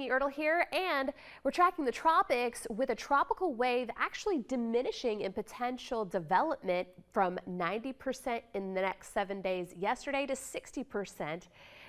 Ertl here, and we're tracking the tropics with a tropical wave actually diminishing in potential development from 90% in the next 7 days yesterday to 60%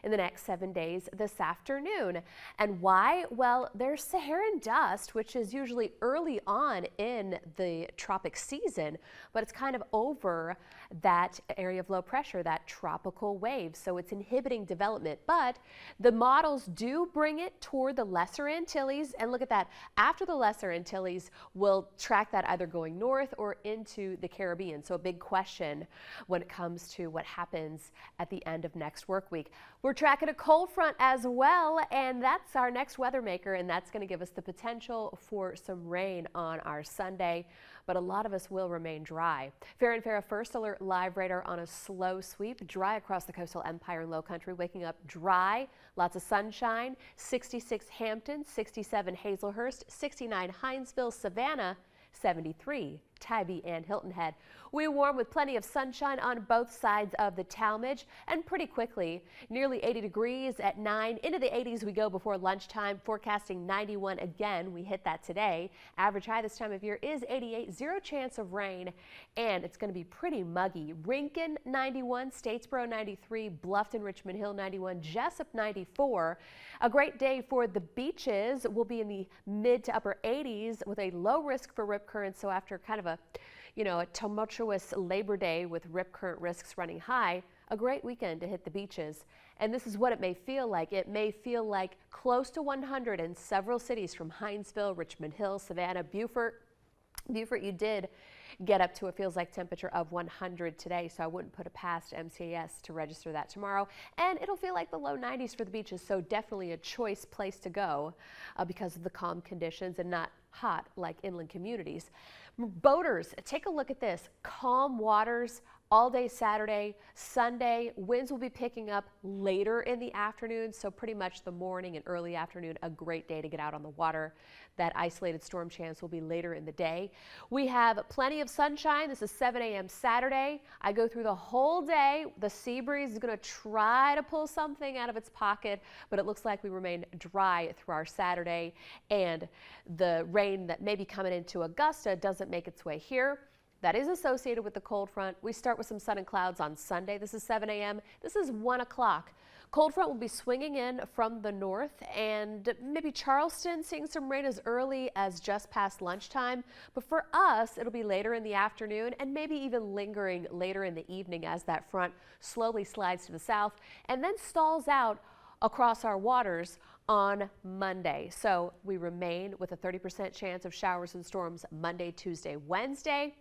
in the next 7 days this afternoon. And why? Well, there's Saharan dust, which is usually early on in the tropic season, but it's kind of over that area of low pressure, that tropical wave. So it's inhibiting development, but the models do bring it toward the Lesser Antilles, and look at that. After the Lesser Antilles, we'll track that either going north or into the Caribbean. So a big question when it comes to what happens at the end of next work week. We're tracking a cold front as well, and that's our next weather maker, and that's going to give us the potential for some rain on our Sunday, but a lot of us will remain dry. Farah & Farah First Alert Live Radar on a slow sweep, dry across the coastal Empire and Low Country, waking up dry, lots of sunshine, 66 Hampton, 67 Hazelhurst, 69 Hinesville, Savannah, 73 Tybee and Hilton Head. We warm with plenty of sunshine on both sides of the Talmadge, and pretty quickly, nearly 80 degrees at 9. Into the 80s we go before lunchtime, forecasting 91 again. We hit that today. Average high this time of year is 88, zero chance of rain, and it's going to be pretty muggy. Rincon 91, Statesboro 93, Bluffton, Richmond Hill 91, Jessup 94. A great day for the beaches. Will be in the mid to upper 80s with a low risk for rip currents. So after kind of a tumultuous Labor Day with rip current risks running high, a great weekend to hit the beaches. And this is what it may feel like. It may feel like close to 100 in several cities from Hinesville, Richmond Hill, Savannah, Beaufort. Beaufort, you did get up to a feels like temperature of 100 today, so I wouldn't put it past MCAS to register that tomorrow. And it'll feel like the low 90s for the beaches, so definitely a choice place to go because of the calm conditions and not hot like inland communities. Boaters, take a look at this. Calm waters all day Saturday, Sunday. Winds will be picking up later in the afternoon, so pretty much the morning and early afternoon, a great day to get out on the water. That isolated storm chance will be later in the day. We have plenty of sunshine. This is 7 a.m. Saturday. I go through the whole day. The sea breeze is going to try to pull something out of its pocket, but it looks like we remain dry through our Saturday, and the rain that may be coming into Augusta doesn't make its way here. That is associated with the cold front. We start with some sun and clouds on Sunday. This is 7 a.m. This is 1 o'clock. Cold front will be swinging in from the north, and maybe Charleston seeing some rain as early as just past lunchtime. But for us, it'll be later in the afternoon and maybe even lingering later in the evening as that front slowly slides to the south and then stalls out across our waters on Monday. So we remain with a 30% chance of showers and storms Monday, Tuesday, Wednesday.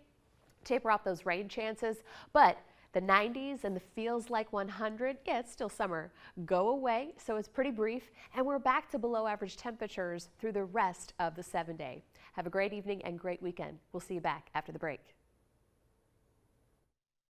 Taper off those rain chances, but the 90s and the feels like 100, yeah, it's still summer, go away. So it's pretty brief, and we're back to below average temperatures through the rest of the 7 day. Have a great evening and great weekend. We'll see you back after the break.